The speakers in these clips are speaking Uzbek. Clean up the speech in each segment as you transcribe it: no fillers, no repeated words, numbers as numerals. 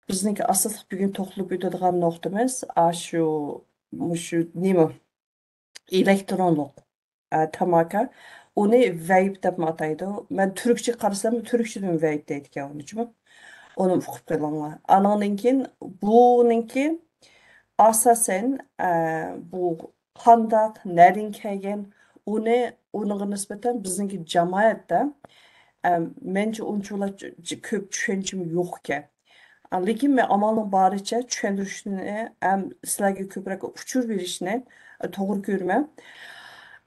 Bizniki asosliq bugun to'xtalib o'tadigan nuqtamiz shu nima elektronlik tamaka. Uni vape deb ataydi. Men turkcha qarasam turkchadan vape deydi ekan unimi. Onu uqib qilinglar. Anandan keyin buninki asosan bu qandaq nadin kelgan uniga nisbatan bizniki jamoatda mencha unchalar ko'p tushunchim yo'q ekan. Lekin men amalning boricha tushuntirishni ham sizlarga ko'proq uchur berishni to'g'ri ko'raman.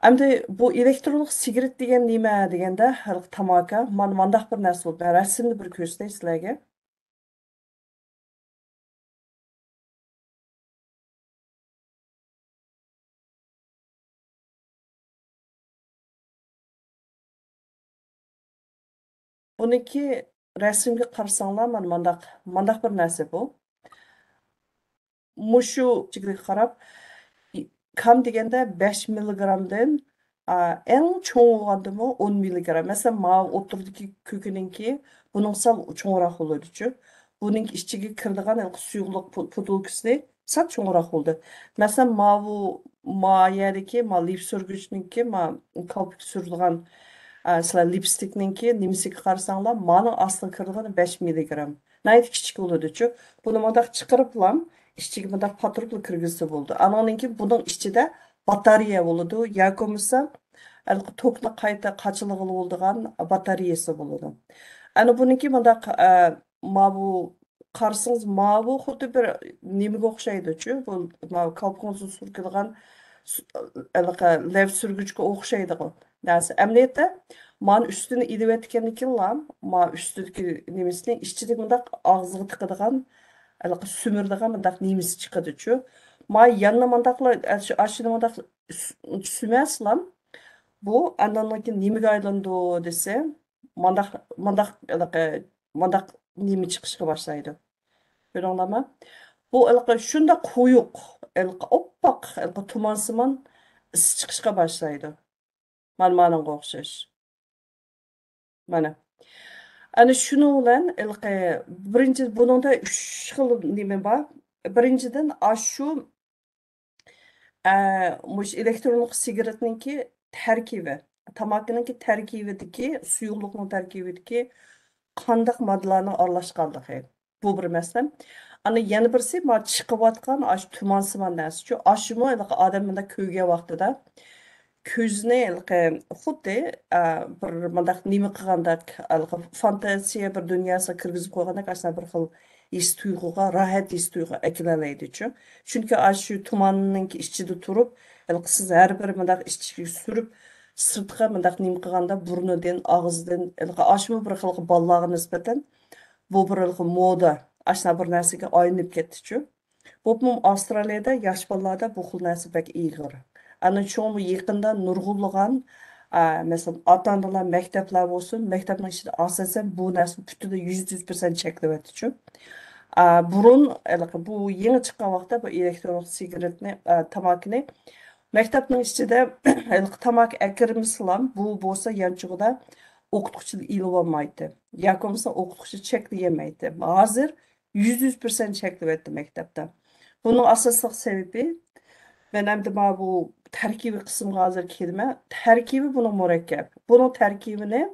Endi bu elektronlik sigaret degan nima deganda tamaka mana mandaq bir narsa bo'ldi. Men rasmni bir ko'rsatay sizlarga. Buniki rasmga qarasanglar mana mandaq bir narsa bu. Mushu chigirga qarab kam deganda 5 milligramdan eng cho'ng bo'lgandimi 10 milligram. Masalan, ma o'tirdiki ko'kininki buning sal cho'ngroq bo'ladi-chu. Buning ichiga kiradigan suyuqlik putilkasi sal cho'ngroq bo'ldi. Masalan, ma yerdagi ma lip surgichniki ma kalpik surilgan sizlar lipstikninki nimasiga qarasanglar, ma'ning aslida kiradigan 5 milligram. Nayt kichik bo'ladi-chu. Buni mundaq chiqariblam ichiga mundaq patrubla kirgizsa bo'ldi. Ananınki buning ichida batareya bo'ladi. Yoki bo'lmasa tokni qayta qachilg'ili bo'ladigan batareyasi bo'ladi. Ana buniki mundaq ma bu qarasangiz ma bu xuddi bir nimaga o'xshaydi-chu. Bu ma kalpikni surkilgan lev surgichga o'xshaydi. Narsa. Əmniyyətdə man üstünü ilib etkenlikinla ma üstüdeki nimisini işçilik mındaq ağzığı tıqıdığan sümürdüğən mındaq nimisi çıxıdı-çu. Ma yanına mındaqla aşını mındaq süməsilam bu andanlıkin nimiga aylandı dese mındaq nimi çıxışqa başlaydı. Görüyorlar. Bu şunda koyuq, oppak, tumansıman ısı çıxışqa başlaydı. Manmanınğa o'xshash. Mana. Ana shuning bilan birinchi buningda 3 xil nima bor. Birinchidan shu mush elektronlik sigaretninki tarkibi, tamakiningki tarkibidagi, suyuqlikning tarkibidagi qandaq moddalarning aralashganligi. Bu bir masala. Ana yana birisi ma chiqayotgan shu tumansiman narsa-chu. Ashumi odamda ko'rgan vaqtida ko'zni xuddi bir mundaq nima qilgandek fantaziya bir dunyosiga kirgizib qo'ygandek asli bir xil his tuyg'uga rohat his tuyg'u akilalaydi-chu. Chunki shu tumanning ichida turib siz har bir mundaq ichiga surib sirtqa mundaq nima qilganda burnidan og'zidan ashmi bir xil bolalarga nisbatan bu bir xil moda ashna bir narsaga aylanib ketdi-chu. Bu Avstraliyada yosh bolalarda bu xil narsa bak ig'ir. Ana çoğu yakında nurgulluğun mesela ata-onalar mektepler olsun, mektepin içinde asasen bu narsa bütünde %100% çekilebilir. Burun bu yeni çıkan vaqtda bu elektronlik sigaretni tamakini mektepin içinde tamak akirmislam bu bolsa yançıgıda o'qituvchi ilib olmaydi. Yoki bo'lmasa o'qituvchi cheklayamaydi. Hozir 100% cheklayapti maktabda. Buning asosli sababi ben hem de bu terkibi kısmına hazır kelime. Terkibi bunun murakkab. Bunun terkibini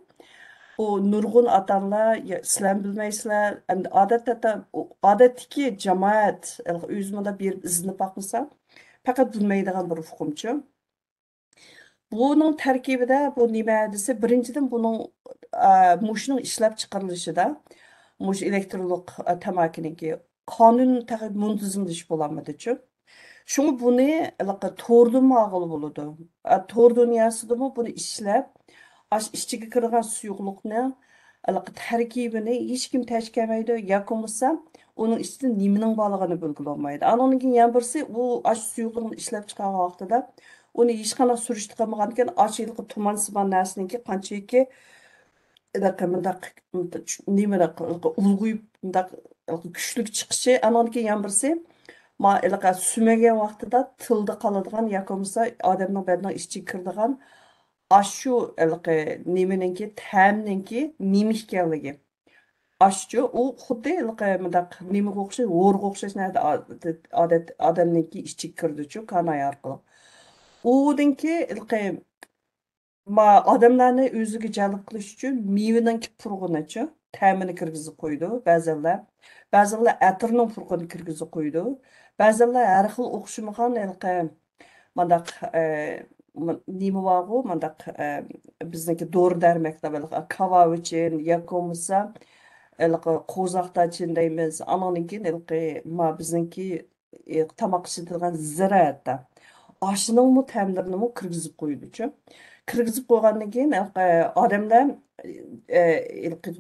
o nurgun atanlar, sizler bilmeysizler. Adetteki cemaat, özümde bir izinip bakmışsa, fakat bilmeydiğen bir hukumçu. Bunun terkibi de bu nimedisi birinciden bunun muşunun işlep çıkarılışı da muş elektronik temakiniki kanun tabi muntazamlaş bulamadı. Şunu bunu tordan mağıl buludu. Tor dünyasıda mı bunu işlep işçiga kirgan suyuqlikni tarkibini hech kim tashkamaydi yoki bo'lmasa uning ichida nimaning borligini bilgilolmaydi. Anondan keyin yana birisi u suyuqlikni ishlab chiqargan vaqtida uni hech qanday surishti qilmagan ekan, ochiliqi tumansiman narsaniki qanchaki nimada ulg'uyib kuchli chiqishi. Anondan keyin yana birisi süməgən vaqtida tilda qoladigan yoki bo'lmasa odamning badaniga ichiga kiradigan shu nimaninki ta'mninki nima ekanligi. Aşçı o xuddi mındaq nimaga o'xshash o'rga o'xshash narsa odat odamniki ichiga kirdichu kanay orqali udanki ma odamlarni o'ziga jalb qilish uchun mevaninki purg'unichi ta'mini kirgizib qo'ydi ba'zilar atirning purg'ini kirgizib qo'ydi ba'zilar har xil o'xshamagan mandaq nima borgu mandaq bizniki dori darmakda kava uchun yoki bo'lmasa qo'zoqdachin deymiz anandan keyin ma bizniki tomoq ishlatadigan ziraatda oshiningmi ta'mlarini kirgizib qo'ydichu kirgizib qo'ygandan keyin odamlar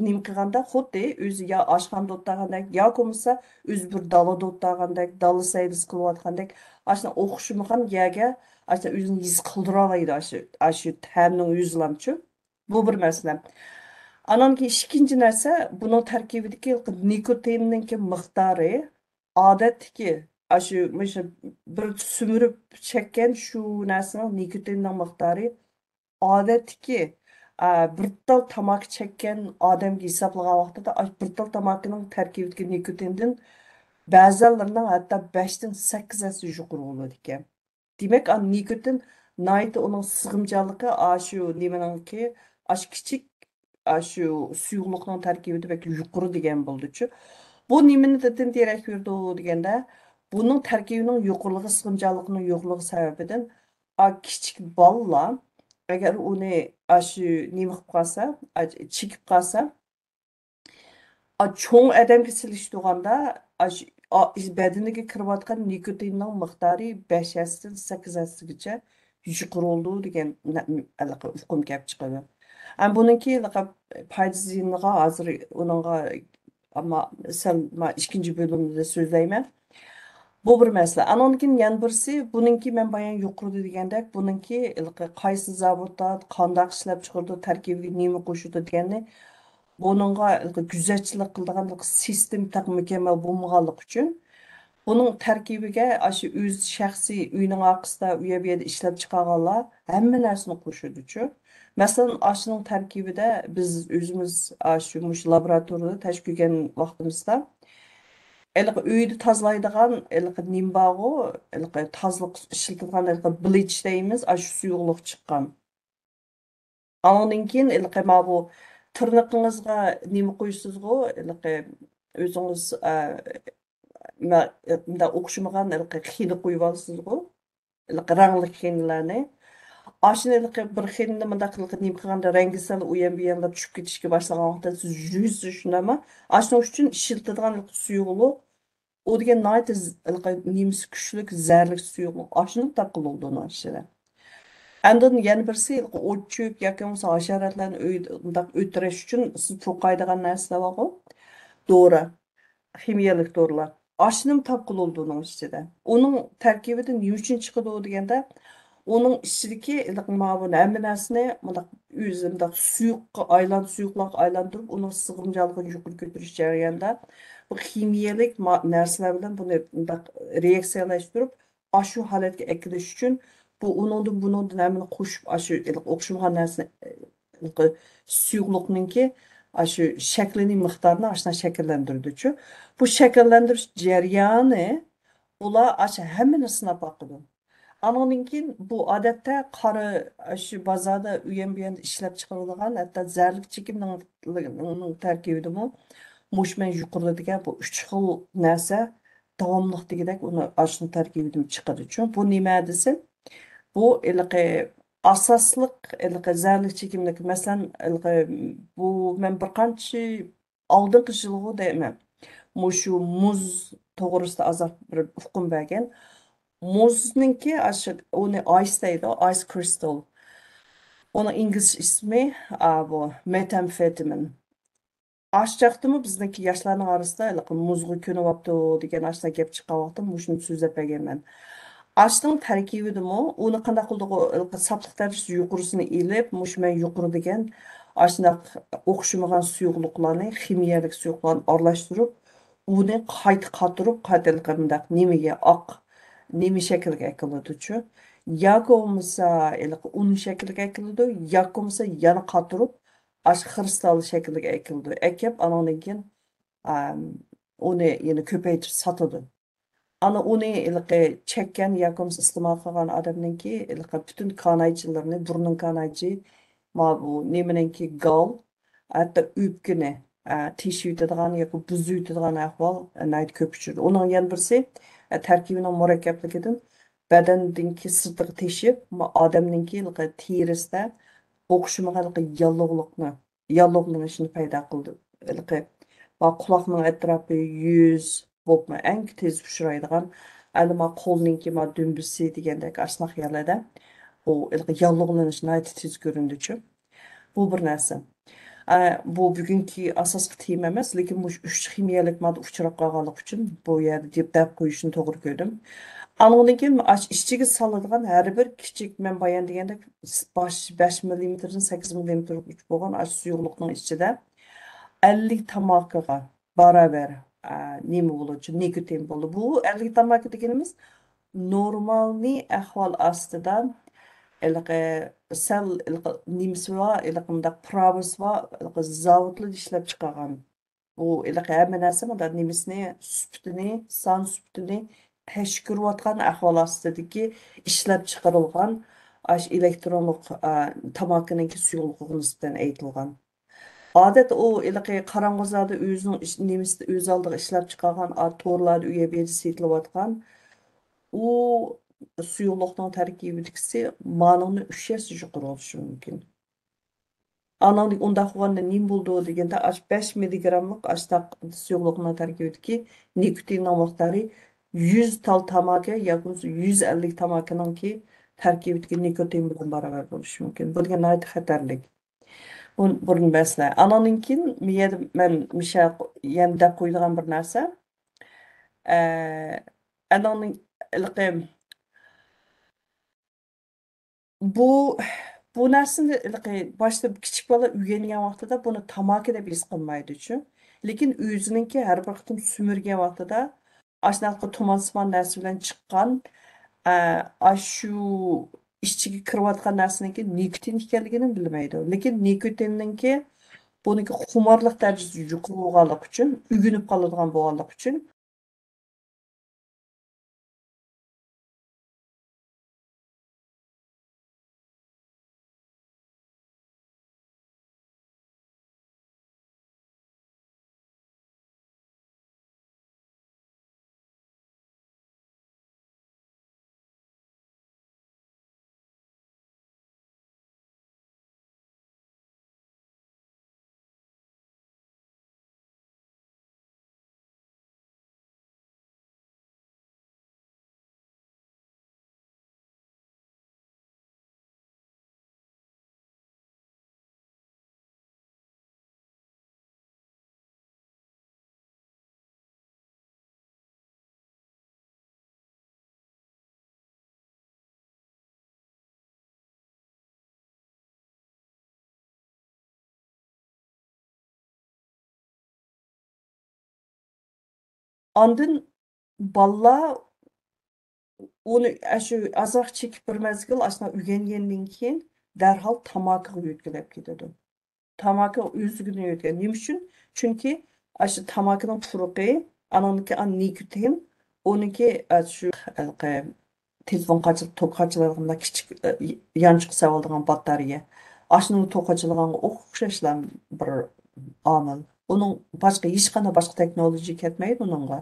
nima qilganda xuddi o'zi yo oshxonada o'tirgandek yo bo'lmasa o'zi bir dalada o'tirgandek dala saylis qilayotgandek ashuna o'xshamagan yerga o'zini his qildira oladi shu ta'mning o'zilamchu bu bir masala Anan ki ikkinchi narsa buning tarkibidagi nikotinning miqdori odatdagi shu bir sumirib chekkan shu narsaning nikotinning miqdori odatdagi bir tal tomoq chekkan odamga hisoblagan vaqtida bir tal tomoqning tarkibidagi nikotindan ba'zilarning hatto 5 dan 8 yuqori bo'ladi ekan. Demak, nikotin nayt uning sig'imchanligi shu nimaningki kichik shu suyuqlikning tarkibida bak yuqori degan bo'ldi-chu. Bu nimani dedan derak berdi deganda, buning tarkibining yuqoriligi sig'imchanligining yo'qligi sababidan kichik bolalar agar uni shu nima qilib qolsa, chekib qolsa, cho'ng odamga silishtirganda badaniga kirayotgan nikotinning miqdori 5 dan 8gacha yuqori bo'ldi degan hukm kelib chiqadi. Buniki foyda ziyiniga hozir uningga ammo sal ikkinchi bo'limda so'zlayman. Bu bir masala. Andan keyin yana birisi buningki men bayon yuqorida degandek buningki qaysi zavodda qandoq ishlab chiqardi, tarkibiga nima qo'shdi deganni buningga kuzatchilik qiladigan sistem taq mukammal bo'lmaganligi uchun buning tarkibiga shu o'z shaxsiy uyning orqasida u yerda ishlab chiqarganlar hamma narsani qo'shadichu. Masalan, aşının tarkibida biz o'zimiz shu laboratoriyada tashkil qilgan vaqtimizda uyda tozalaydigan nima borgu tozaliq ishlatadigan bleach deymiz, shu suyuqlik chiqqan. Andan keyin bu tirnoqingizga nima qo'ysizgu o'zingiz bunday o'xshamagan xina qo'yib olsizgu rangli xinalarni Aşinalık bir xilini mındaq nima qilganda rangi sal u ham bu hamda tushib ketishga boshlagan vaqtda siz yuz shunama ashuna uchun ishiltadigan suyuqlik u degan nimasi kuchlik zarlik suyuqlik ashuni taqildi uni ichida Andın yana birisi o't cho'p yoki bo'lmasa hasharotlarni undaq o'tirish uchun siz to'qaydigan narsalar borku dori ximiyalik dorilar ashunam topqildi uning ichida uning tarkibidan nima uchun chiqadi deganda Onun içindeki bu hamma narsani mundaq o'zi mundaq suyuqlarga aylantirib, uning sig'imchanligini yuqori ko'tarish jarayonida bu ximiyalik narsalar bilan buni mundaq reaksiyalashtirib, shu holatga akilish uchun bu buningdan hammani qo'shib shu o'xshamagan narsani suyuqlikninki shu shaklini miqdorini ashuna shakllantirdichu. Bu shakllantirish jarayoni ular hammani sinab boqadi. Anandan keyin bu odatda qora shu bozorda u ham bu yerda ishlab chiqarilgan hatto zarlik chekimning tarkibidami men yuqorida degan bu 3 xil narsa davomli degandek uni ashuni tarkibidan chiqadi-chu. Bu nima desa bu asosliq zarlik chekimlik masalan bu men bir qancha oldingi yilgi deyman shu muz to'g'risida azob bir hukm bergan Muzninki uni ice deydi, ice crystal. Onun İngiliz ismi bu metamfetamin. Aşçaqdımı bizdeki yaşlarning arasida muzga ko'nyapti degan ashuna gap chiqqan vaqtda mushuni so'zlab berganman. Ashning tarkibidami uni qanday qildi safliq darajasi yuqorisini ilib, men yuqori degan ashunaq o'xshamagan suyuqliklarni, ximiyalik suyuqlarni aralashtirib, uni qayta qatirib, qayta nimaga oq nemi shaklga keladichu yoki bo'lmasa un shaklga keladi yoki bo'lmasa yana qatirib kristal shakliga keladi akib andan keyin Am, Onu yine köpeytip satıdı. Ana onu ilqi çekken yakımız istemal qilgan odamninki ilqi bütün kanaychilarni burun kanaychi ma bu neminiki gal hatto o'pkini teshib yutadigan yoki buzib yutadigan ahvol nayt ko'p uchraydi. Uning yana birisi tarkibining murakkabligidan badandagi sirtiga teshib odamninki ilqi terisida o'xshamagan yallig'lanishni paydo qildi. Ilqi va quloqning atrofi yuz bo'pmi eng tez uchraydigan alima qo'lninki ma dumbisi degandek ashnaq yerlarda u ilqi yallig'lanishni tez ko'rindichi. Bu bir narsa. Bu bugungi asosli tema emas, lekin bu uch ximiyalik modda uchrab qolganligi uchun bu yerda deb qo'yishni to'g'ri ko'rdim. Andan keyin ishchiga soladigan har bir kichik men bayon degandek 5 millimetrdan 8 millimetr uch bo'lgan suyuqlikning ichida 50 tomokaga barabar nima bo'luvchi nikotin bo'ldi. Bu 50 tomaka deganimiz normalniy ahvol ostida ilqi sal ilqi nimasi va ilqi mundaq pravos va ilqi zavodlar ishlab chiqargan. Bu ilqi hamma narsa mundaq nimasini sutini, son sutini tashkirlayotgan ahvol ostidagi ishlab chiqarilgan elektronlik tamakining suyuqligi nisbatan aytilgan. Odat u ilqi qarang'izada o'zining nimasida o'z oldiga ishlab chiqargan to'rlarda uya berib setilayotgan u suyuqlikning tarkibidagisi manini 3 yaş yuqori bo'lishi mumkin. Ananın undaq bo'lganda nim bo'ldi deganda 5 milligramlik ashtaq suyuqlikning tarkibidagi nikotin miqdori 100 tal tamaki yoki 150 tamakiningki tarkibidagi nikotin bilan barobar bo'lishi mumkin. Bu degan nihoyat xatarlik. Burun masala. Anandan keyin men misha yana qo'yilgan bir narsa. Ananın ilqi bu bu narsani boshida kichik bola uylangan vaqtida buni tamaki deb his qilmaydi uchun. Lekin o'zininki har bir qitim sumirgan vaqtida ashnaqa tumansman narsa bilan chiqqan shu ichiga kirayotgan narsaniki nikotin ekanligini bilmaydi. Lekin nikotinninki buniki xumorliq darajasida yuqori bo'lganligi uchun, ugunib qoladigan bo'lganligi uchun andın balla onu shu azoq chekib bir mezgil aslında o'rgangandan keyin darhol tamakiga yo'talib ketadi. Tamaki o'zligini yo'tgan. Nima uchun? Chunki shu tamakining puruqi, ananiki nikotin, uniki shu telefon qachib tok qachiladigan kichik yanchiq savoldigan batareya. Ashuni tok qachilaganga o'xshashlan bir omil. Uning boshqa hech qanday boshqa texnologiya ketmaydi uningga.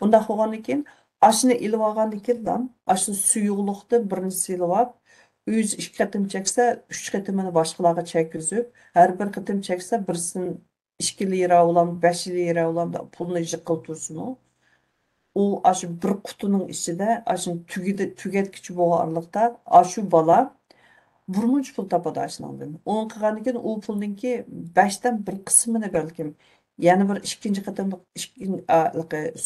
Bunda bo'lgandan keyin ashni ilib olgandan keyin ashni suyuqlikni birini silib olib, o'zi 2 qatim cheksa, 3 qatimini boshqalarga chekizib, har bir qatim cheksa birisini 2 lira bilan 5 lira bilan pulni jiqiltirsin u. U aşı bir qutuning ichida aşı tugatkichi bo'lganlikda shu bola burmuncha pul topadi ashundan. Onun qilgandan keyin u pulninki 5dan bir qismini balkim yana bir ikkinchi qatimliq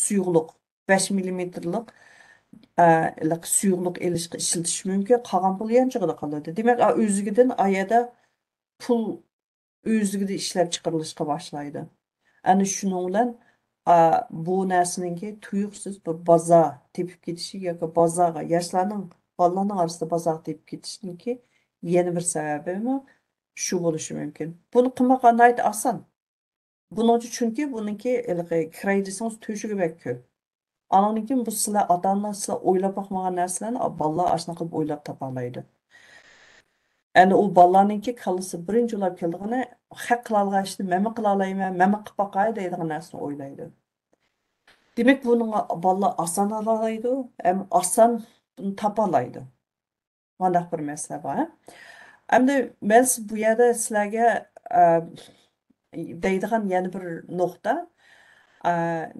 suyuqlik 5 millimetrlik suyuqlik elishga ishlatish mumkin. Qolgan pul yanchig'ida qoladi. Demak, o'zigidan ayada pul o'zligida ishlab chiqarilishga boshlaydi. Ana shuning bilan bu narsaningki tuyuqsiz bir bozor tepib ketishi yoki bozorga yoshlarning bolalarning orasida bozor tepib ketishniki yana bir sababimi shu bo'lishi mumkin. Buni qilmagan oson. Bunun çünkü bununki kiray desangiz töshigi bek ko'p. Andan keyin bu sizlar ota-onalar sizlar o'ylab boqmagan narsalarni bolalar ashuna qilib o'ylab topalaydi. Endi u bolalarninki kallasi birinchi ulab keldig'ini haq qila olgan ishni mama qila olayman, mama qilib boqay deydigan narsani o'ylaydi. Demak, buni bolalar oson olaydi, ham oson buni topalaydi. Mandaq bir masala bor. Endi men bu yerda sizlarga deydigan yana bir nuqta,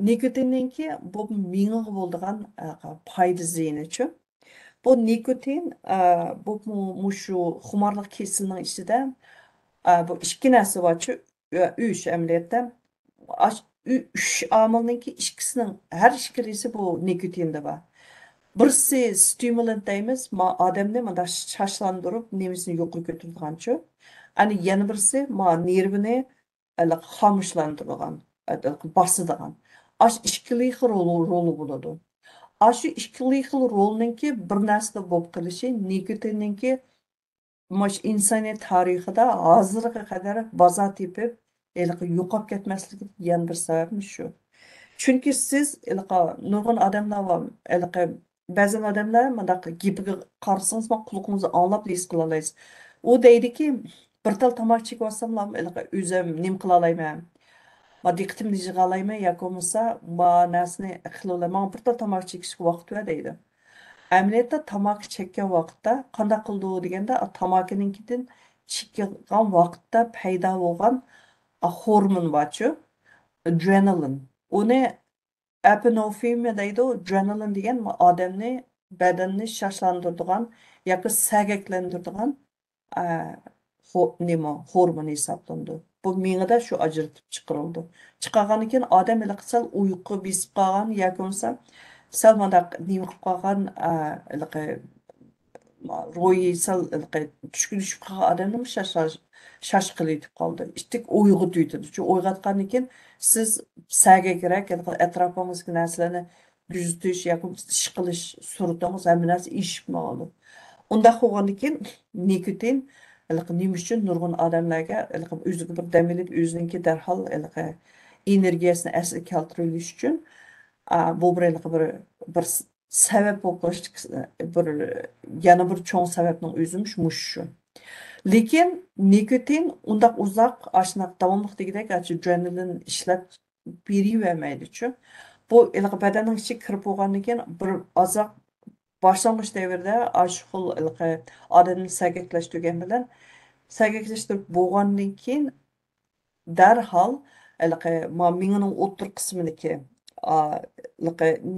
nikotinninki bu miyangga bo'ladigan foyda ziyni-chi. Bu nikotin bu mushu xumorlik kesilining ichida bu ikki narsa bor-chi, uch amaliyotda. Uch omilninki ikkisining har ikkisi bu nikotinda bor. Birisi stimulant deymiz, odamni mana shashlantirib, nemisini yo'qqa ko'taradiganchi. Ani yana birisi nervini xomishlantiradigan, bosadigan. Ash ikkili xil roli bo'ladi. Aşı ikkili xil rolninki bir narsada bo'lib qilishi nikotinninki maş insoniyat tarixida hozirga qadar bozor tepib, yo'qolib ketmasligi yana bir sababmi shu. Chunki siz nurg'un odamlar bor, ba'zan odamlar mandaq gapiga qarasangiz, quloqingizni anglab his qila olasiz. U deydiki, bir tal tomoq chekib olsam, o'zim nima qila olayman? Diqqatimni yig'a olayman yoki bo'lmasa, bu narsani qila olaman, bir tal tomoq chekishga vaqt ver deydi. Amaliyotda tomoq chekkan vaqtda qanday qildi deganda, tomoqninkidan chekkan vaqtda paydo bo'lgan hormon borchu, adrenalin. Uni epinefrina deydi. Adrenalin degan odamni badanni shashlantiradigan yoki sagaklantiradigan nima hormon hisoblanadi. Bu miyada shu ajratib chiqarildi. Chiqargandan keyin odam sal uyqu besib qolgan yoki bo'lmasa sal mandaq nima qilib qolgan ro'yi sal tushkun tushib qolgan odamni shashqili etib qoldi. İşte uyg'u tuydi. Çünkü uyg'otgandan keyin siz sagakrak atrofingizdagi narsalarni kuzatish yoki ish qilish sur'atingiz hamma narsa ishib qoldi. Unda bo'lgandan keyin nikotin nima uchun nurg'un odamlarga o'ziga bir dam ilib o'zininki darhol energiyasini asl keltirish uchun bu bir sabab bo'lib bir yana bir cho'ng sababning o'zimiz shu. Lekin nikotin undaq uzoq ashnaq davomli degidek adrenalin ishlab berivermaydi-chu. Bu badanning ichiga kirib bo'lgandan keyin bir ozoq boshlang'ich davrda shu odamni sagaklashtirish bilan sagaklashtirish bo'lgandan keyin darhol miyaning o'tir qisminiki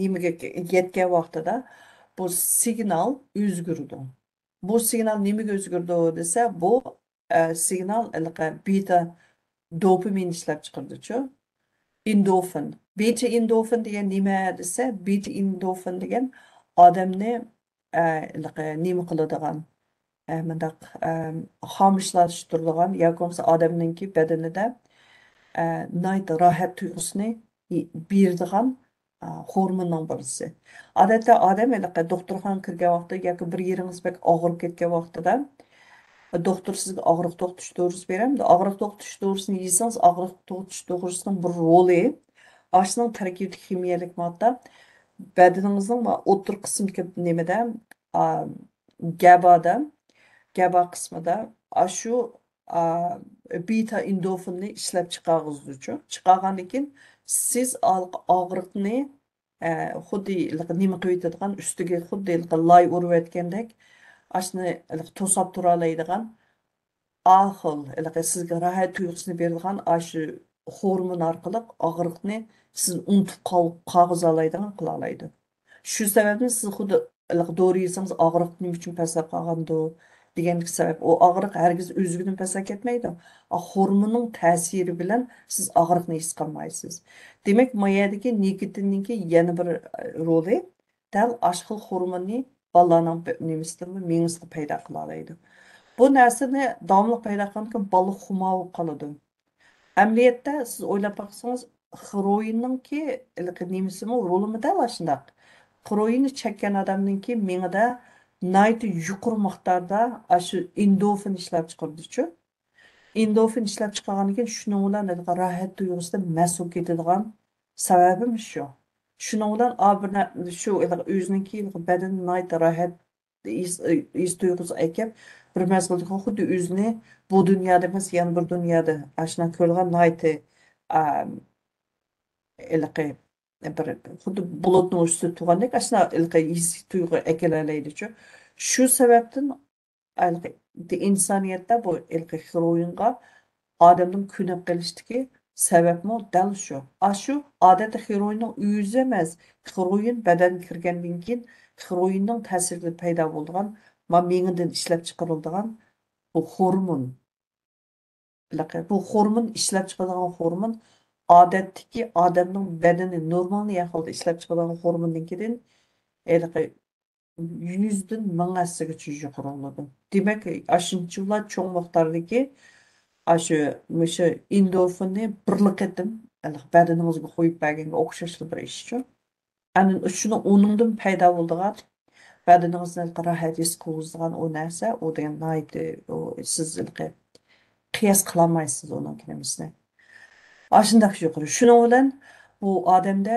nimaga yetgan vaqtida bu signal o'zgardi. Bu signal nimaga o'zgardi desa, bu signal beta dopamin ishlab chiqardi-chu. Endorfin. Beta endorfin degan nima desa, beta endorfin degan odamni nima qiladigan, mundaq xomishlantiradigan yoki bo'lmasa odamninki badanida rohat tuyg'usini beradigan hormonning birisi. Odatda odam doktorxonaga kirgan vaqtda yoki bir yeringiz bek og'rib ketgan vaqtida doktor sizga og'riq to'xtatish dorisi beradi. Og'riq to'xtatish dorisini yeysangiz, og'riq to'xtatish dorisining bir roli oshning tarkibidagi kimyalik modda badaningizning o'tir qismidagi nimada GABAda GABA qismida shu beta endorfinni ishlab chiqarg'izuvchi. Chiqargandan keyin siz og'riqni xuddi nima qo'yadigan ustiga xuddi loy urib aytgandek ashni to'sab tura oladigan sizga rohat tuyg'usini beradigan shu hormon orqali og'riqni siz unutib qolg'iza oladigan qila oladi. Shu sababni siz xuddi dori yesangiz og'riq nima uchun pastlab qolgandi deganlik sabab. O og'riq hargiz o'zidan pastlab ketmaydi. Hormonning ta'siri bilan siz og'riqni his qilmaysiz. Demak, mayadagi nikotinninki yana bir roli dal ashqil hormonni bolaning nimasida miyasida paydo qila oladi. Bu narsani davomli paydo qilgan bola xumo qoladi. Amaliyotda siz o'ylab baksangiz, heroinninki nimasimi rolimi dal shundaq. Heroinni chekkan odamninki miyada nihoyatda yuqori miqdorda shu endorfin ishlab chiqardi-chu. Endorfin ishlab chiqargandan keyin shuning bilan rohat tuyg'usidan mas'ul ketadigan sababimiz shu. Shuning bilan shu o'zininki badan nihoyat rohat his tuyg'usi ekib bir mazgilda xuddi o'zini bu dunyoda emas yana bir dunyoda ashuna ko'rgan nihoyat iliqi bir xuddi bulutni ustida turgandek ashuna iliqi his tuyg'u ekilalaydichu. Shu sababdan insoniyatda bu iliqi heroinga odamning ko'nib qolishdagi sababmi dal shu. Shu odatda heroinning o'zi emas, heroin badanga kirgandan keyin heroinning ta'sirida paydo bo'lgan, miyadan ishlab chiqariladigan bu hormon. Bu hormon ishlab chiqadigan hormon odatdagi odamning badani normal ahvolda ishlab chiqadigan hormondan keyin yuzdan ming hissagacha yuqori bo'ladi. Demak, ashunchalar cho'ng miqdordagi shu endorfinni bir qatim badaningizga qo'yib berganga o'xshashli bir ishchu. Ana shuni uningdan paydo bo'ladigan badaningizda rohat his qiladigan o narsa, u degan siz qiyos qilolmaysiz uning nimasini. Aşındaq yuqori. Şunun bilan bu odamda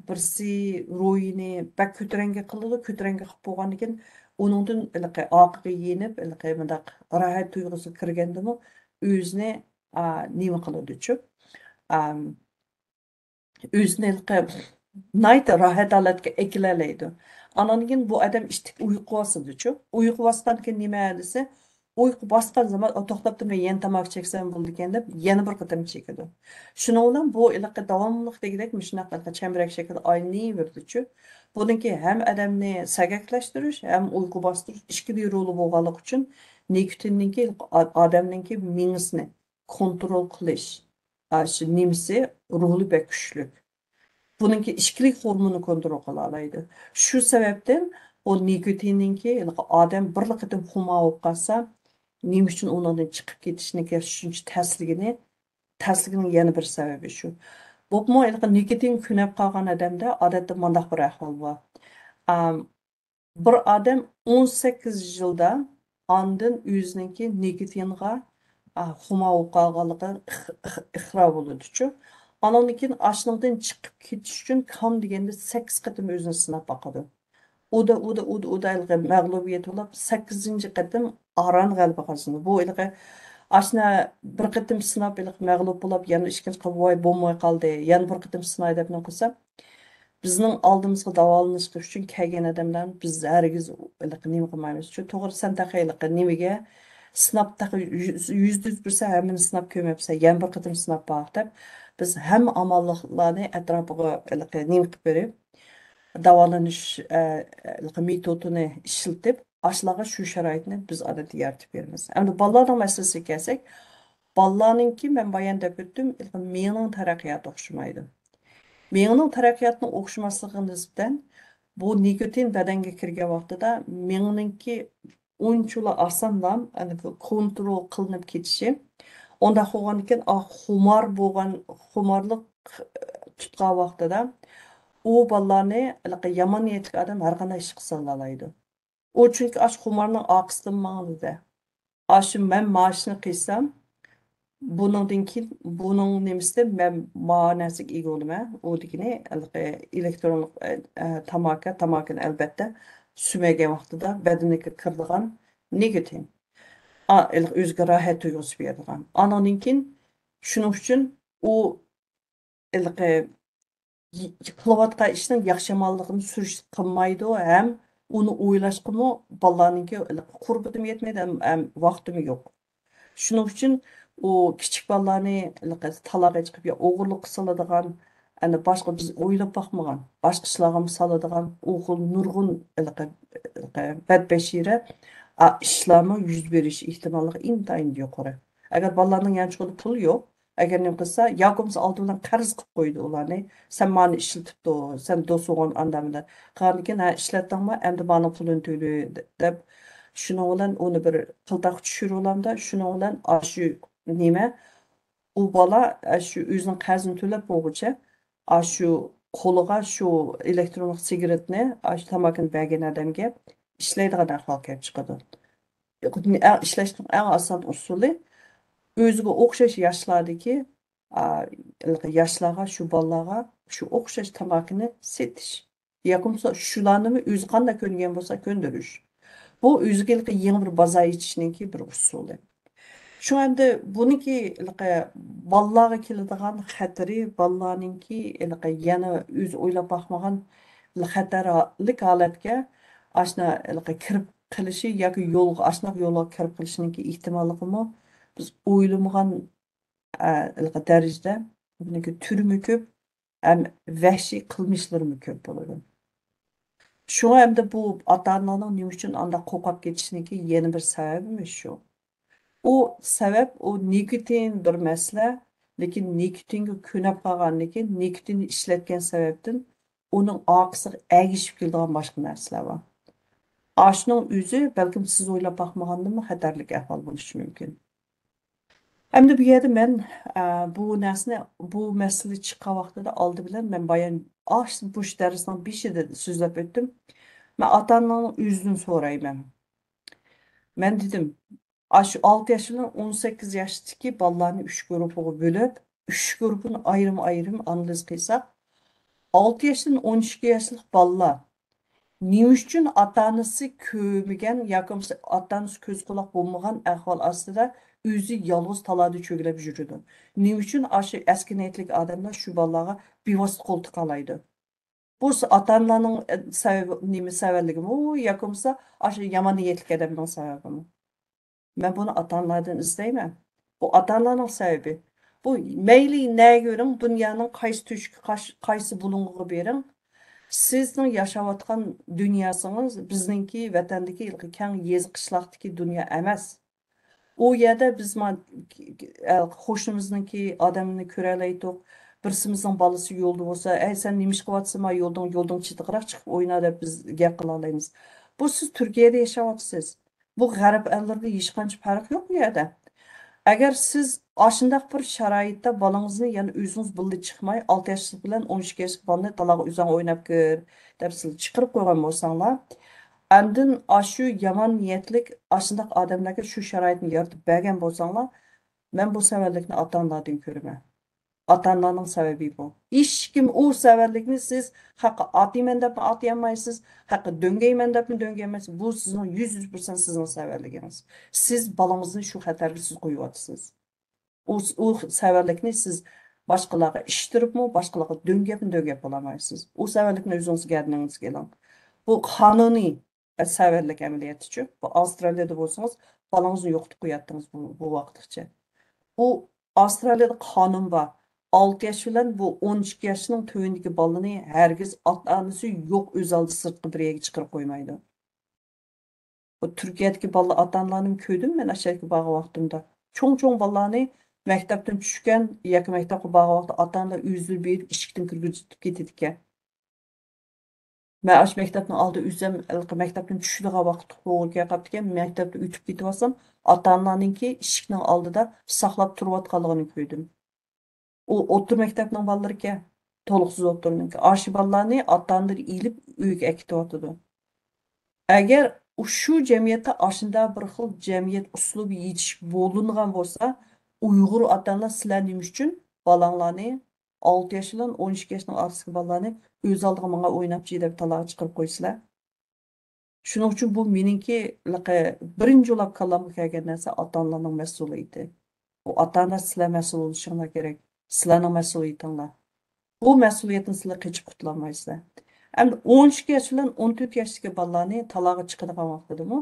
birsi ro'yini bak ko'taranga qiladi, ko'taranga qilib bo'lgandan keyin uningdan oqiga yenib, bundaq rohat tuyg'usi kirgandimi, o'zini nima qiladi-chu? O'zini nihoyat rohat holatga ekilalaydi. Andan keyin bu odam ishtik uyqu bosadi-chu. Uyqu bosgan keyin nima desa, uyqu bosgan zaman to'xtab turmay yana tamoq cheksam bo'ldi ekan deb yana bir qatam chekadi. Shuning bilan bu davomli degidek shunaqa chambarak shaklda aylanayverdi-chu. Buniki ham odamni sagaklashtirish, ham uyqu bostirish ikki roli bo'lganligi uchun nikotinniki odamninki miyasini kontrol qilish shu nimasi roli bek kuchli. Bununki ishkilik hormoni kontrol qila oladi. Shu sababdan o nikotinninki odam bir qatim xuma bo'lib qolsa, nima uchun undan chiqib ketishniga shuncha ta'sirligining yana bir sababi shu. Bo'pmi, nikotin kunab qolgan odamda odatda mundaq bir ahvol bor. Bir odam 18 yilda ondan o'zininki nikotinga xuma bo'lib qolganligi iqror bo'ladi-chu. Ondan keyin ashundan chiqib ketish uchun kam deganda 8 qatim o'zini sinab boqadi. O da mag'lubiyat bo'lib 8-chi qatim aran g'alaba qozondi. Bu ashuna bir qatim sinab mag'lub bo'lib yana ikkinchi qilib bo'lmay qoldi. Yana bir qatim sinay deb qilsa, bizning oldimizga davolanish uchun kelgan odamlar biz hargiz nima qilmaymiz. Shu to'g'ri san taqayliq nimaga sinab taqi 100% hammani sinab ko'mabsa, yana bir qatim sinab boq deb biz hamma amallarni atrofiga nima qilib berib davolanish metodini ishlatib, ashlarga shu sharoitni biz odatda yaratib beramiz. Endi bolalarning masalasiga kelsak, bolalarningki men bayon deb o'tdim, miyaning taraqqiyoti o'xshamaydi. Miyaning taraqqiyotini o'xshamasligiga nisbatan bu nikotin badanga kirgan vaqtida miyaningki unchalik osondan kontrol qilinib ketishi, onda bo'lgandan keyin xumorlik tutgan vaqtida u bolalarni yomon niyatli odam har qanday ish qila oladi. U chunki xumarning oqisidan ma'noda. Shu men mashina qilsam, buningdan keyin buning nimasida men ma'nosiga ega bo'laman. U degani elektron tamakini albatta sumagan vaqtida badaniga kiradigan nikotin. O'ziga rohat tuyg'usi beradigan. Andan keyin shuning uchun u qilayotgan ishning yaxshimonligini surish qilmaydi ham uni o'ylashqimi bolalarningki qurbitim yetmaydi ham vaqtim yo'q. Shuning uchun u kichik bolalarni talaga chiqib o'g'irlik qiladigan, ana boshqa biz o'ylab boqmagan, boshqa ishlarga soladigan o'g'il nurg'un badbashira ishlarni yuz berish ehtimoli intayin yuqori. Agar bolalarning yanchig'ida pul yo'q, agar nima qilsa, yoqimsiz oldi bilan qarz qilib qo'ydi ularni. Sen mani ishlatibdi, sen do'sog'on andamda. Qarnikin ishlatdingmi, endi mani pulini to'la deb shuning bilan uni bir qiltaq tushirib olamda. Shuning bilan shu nima u bola shu o'zining qarzini to'lab bo'lguncha shu qo'liga shu elektron sigaretni shu tamakini bergan odamga ishlaydigan ahvol kelib chiqadi. Ishlashning eng oson usuli Özüge okşaş yaşlardaki yaşlarga, şu balaga, şu okşaş tamakını setiş. Yakımsa şularını mı özü kanda köngen bolsa köndürüş. Bu özgülük yeni bir baza içişinki bir usulü. Şu anda bununki ballağa keladigan xatiri, ballarninki yana öz oylab baxmagan xatarlik holatga ashna kirib qilishi yoki yo'lga ashna yo'lga kirib qilishiniki ehtimolligimi biz o'ylamagan darajada buniki turmi ko'p ham vahshiy qilmishlari ko'p bo'ladi. Şuna hem de bu ata-onaning nima uchun anda qo'rqib ketishniki yana bir sababi shu. O sebep o nikotin bir mesele. Lekin nikotinga ko'nib qolgandan keyin nikotinni ishlatgan sababdan uning orqasiga ergishib keladigan boshqa narsalar bor. Ashning o'zi balkim siz o'ylab boqmagandimi xatarlik ahvol bo'lishi mumkin. Hamda bu yerda men bu narsani bu masala chiqqan vaqtida oldi bilan men bayon bu darsning beshida so'zlab o'tdim. Men ota-onaning o'zidan so'rayman. Men dedim, şu 6 yaşından 18 yaşdaki ballarını 3 grupa bölüp, 3 grubun ayrım analiz qilsak, 6 yaşdan 12 yaşlıq ballar nima uchun ata-onasi ko'migan yoki ata-onasi ko'z quloq bo'lmagan ahvol ostida o'zi yolg'iz talada cho'gilab yuradi. Nima uchun shu askiniyatlik odamlar shu bolalarga bevosita qo'ltiq qalaydi. Bu ata-onalarning sababi nima sababligimi yoki bo'lmasa shu yomon niyatli odamning sababimi? Ben bunu atanlardan izleyemem. Bu atanlarning sebebi. Bu meyli ne görün dünyanın qaysı tüşkü, qaysı bulunğu bering. Sizning yaşavatkan dünyasınız bizninki vatandaki keng yezi qishloqdagi dünya emas. O yerda biz qo'shnimizniki odamini ko'ralaydiq. Birsimizning bolasi yo'lda bo'lsa, "Ey sen nima ish qilyapsan? Yo'ldan chetiqroq chiqib o'yna" deb biz gap qila olamiz. Bu siz Turkiyada yashayapsiz. Bu g'arb ellarda hech qancha farq yo'q bu yerda. Agar siz ashundaq bir sharoitda bolangizni yana o'zingiz birga chiqmay 6 yosh bilan 12 yosh bolani talaga o'zing o'ynab ko'r deb siz chiqarib qo'ygan bo'lsanglar, andin shu yomon niyatlik ashundaq odamlarga shu sharoitni yaratib bergan bo'lsanglar, men bu savallikni ota-onalardan ko'raman. Ata-onaning sababi bu. Hech kim u savallikni siz haqqi atayman deb atayolmaysiz, haqqi döngayman deb döngaymaysiz. Bu sizning 100% sizning savalligingiz. Siz bolangizni shu xatarga siz qo'yyapsiz. O savallikni siz boshqalarga ishtiribmi, boshqalarga döngab olamaysiz. O savallikni o'zingiz gardiningizga keling. Bu qonuniy savallik amaliyoti-chi. Bu Avstraliyada bo'lsangiz, bolangizni yo'qitib qo'yatdingiz bu vaqtgacha. Bu Avstraliyada qonun var. 6 yaş bilan bu 12 yaşının tövündeki balını herkes ata-onasi yo'q o'z oldi sirtqi bir yerga chiqarib qo'ymaydi. Bu Turkiyadagi balla ata-onalarni ko'rdim men ashaki bag'i vaqtimda. Cho'ng ballani maktabdan tushgan yoki maktabga bag'i vaqtda ata-onalar o'zlari berib eshikdan kirgizib ketadi ekan. Men ash maktabning oldi o'zim maktabdan tushadigan vaqt to'g'ri qolibdi ekan, maktabda o'tib ketib olsam, ata-onalarningki eshikning oldida saqlab turayotganligini ko'rdim. O o'rta maktabning bolalariga to'liqsiz o'tirninki. Ashi bolalarni ota-onalar ilib uyga akityotidi. Agar shu jamiyatda ashunda bir xil jamiyat uslubi yetish bo'lingan bo'lsa, Uyg'ur ota-onalar sizlar nima uchun bolanglarni 6 yosh bilan 12 yoshning orasidagi bolalarni o'z oldiga menga o'ynabchi deb talaga chiqarib qo'ysizlar. Shuning uchun bu meningki birinchi o'lab kallamga kelgan narsa ota-onalarning mas'uliyati. Bu ota-ona sizlar mas'ul bo'lishinglar kerak. Sizlarning mas'uliyatinglar. Bu mas'uliyatni sizlar qechib qutulolmaysizlar. Endi 12 yosh bilan 14 yoshdagi bolalarni talaga chiqadigan vaqtidami,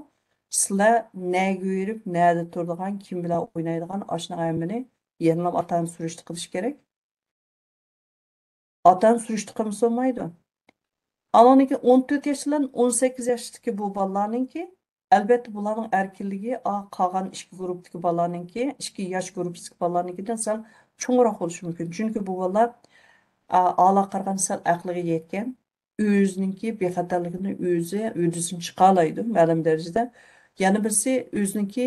sizlar nega yurib, nada turadigan, kim bilan o'ynaydigan ashna aymini yanilab ota-ona surishti qilish kerak. Ota-ona surishti qilmasa bo'lmaydi. Anoniki 14 yosh bilan 18 yoshdagi bu bolalarningki, albatta bularning erkinligi qolgan ikki guruhdagi bolalarningki, 2 yosh guruhdagi bolalarnikidan sal cho'ngroq bo'lishi mumkin. Chunki bu bolalar a'lo qaraganda sal aqliga yetgan, o'zininki bexatarligini o'zidan chiqalaydi ma'lum darajada. Yana birisi o'zininki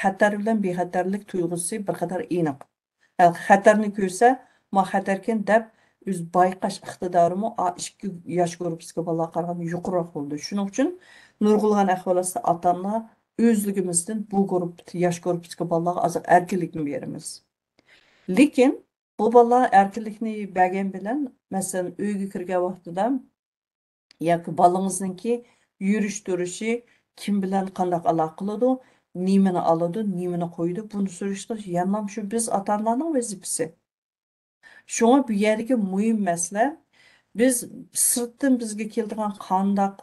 xatar bilan bexatarlik tuyg'usi bir qadar aniq. Xatarni ko'rsa, ma xatarkan deb o'z bayqash iqtidorimi 2 yosh guruhdagi bolalarga qaraganda yuqoriroq bo'ldi. Shuning uchun nurg'ulg'an ahvolda ota-ona Özlüğümüzden bu grup, yaş gruptaki balalarga azık erkinlikni berimiz. Lekin bu bala erkinlikni bergen bilen, mesela uyga kirgen vaqtida yoki balangizninki yurish turişi kim bilan qandaq aloqa qiladi, nimani oladi, nimani qo'ydi, buni surishtirush yana shu biz ota-onalarning vazifasi. Şoňa bu ýerdäki muhim mesele biz sırtdan bizge keldiren qandaq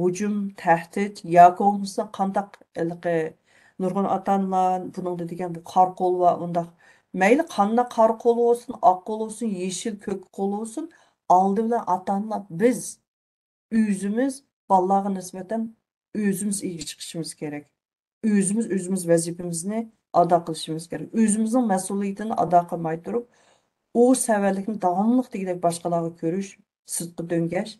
hüjüm, tähdit ýa-ki bolmasa qandaq ilqi nurgun ata-analar buningda degan bu qar qol we undaq meýli qandaq qar qol bolsun, ak qol bolsun, yeşil kök qol bolsun, aldy bilen ata-analar biz özümüz balalarga nisbeten özümüz iyigi çıkışımız gerek. Özümüz vazifemizni ada qilishimiz gerek. Özümüzning mas'uliyetini ada qilmay turib, o severlikni davamlıq degidek başqalarga görüş, sırtqı döngeş,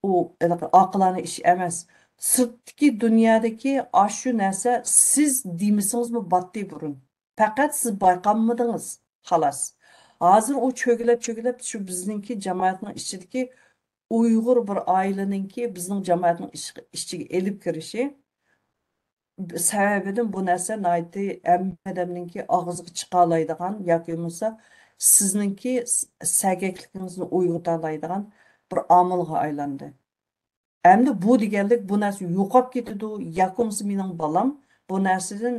o aqlani iş emas. Sırtdaki dünyadaki aşu narsa siz demisingizmi batdi burun. Faqat siz bayqanmadınız. Xalas. Hazır o çögülep şu bizninki cemaatning içideki Uygur bir aileninki bizning cemaatning içiga elip kirişi sebebiden bu narsa nayti hammadamninki og'ziga chiqalaydigan yoki bo'lmasa sizninki sagakligingizni uyg'otalaydigan bir omilga aylandi. Endi bu deganlik bu narsa yo'qolib ketadi yoki bo'lmasa mening bolam bu narsadan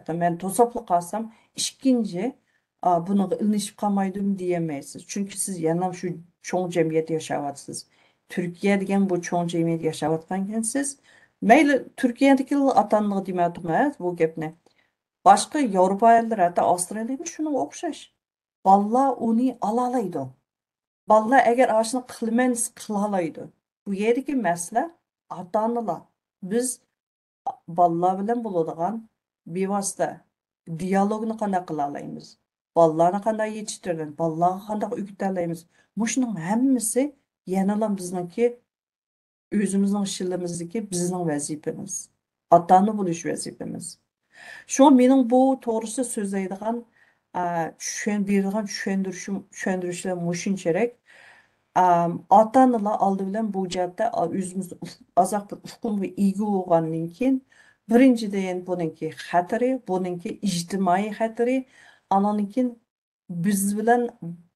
men to'sopli qolsam ikkinchi buniga ilinishib qolmaydim deyamaysiz. Chunki siz yana shu cho'ng jamiyatda yashayapsiz. Turkiya degan bu cho'ng jamiyatda yashayotgansiz. Mayli Turkiyadagi ota-onaga demayapman emas bu gapni. Boshqa Yevropa ellari, hatto Avstraliyada shunga o'xshash. Balla uni alalaydi. Balla agar ashuni qilmay qilalaydi. Bu yerdagi masala ota-onalar. Biz balla bilan bo'ladigan bevosita dialogni qanday qila olamiz? Ballarni qanday yetishtiramiz? Ballarga qanday o'rgata olamiz? Mushuning hammasi yana bizningki özümüzün işimizdeki bizning vazifamiz. Ota-ona bo'lish vazifamiz. Şu mening bu to'g'risida so'zlaydigan, beradigan tushuntirishlar mushunchalik. Ota-onalar oldi bilan bu jihatda o'zimiz azoq bir uqum va ega bo'lgandan keyin birinchidan buningki xatiri, buningki ijtimoiy xatiri, andan keyin biz bilan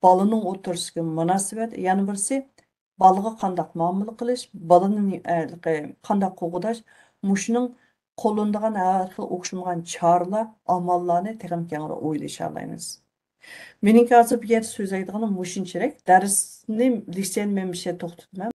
bolaning o'tirishga munosabat, yana birisi balaga qandaq muomala qilish, balani qandaq qo'g'dash, mushuning qo'llanadigan har xil o'xshamagan choralar, amallarni texnik kengroq o'ylasha olamiz. Mening hozir bu yerda so'zlaydiganim mushunchalik. Darsni litseyni men bir şey to'xtatmam.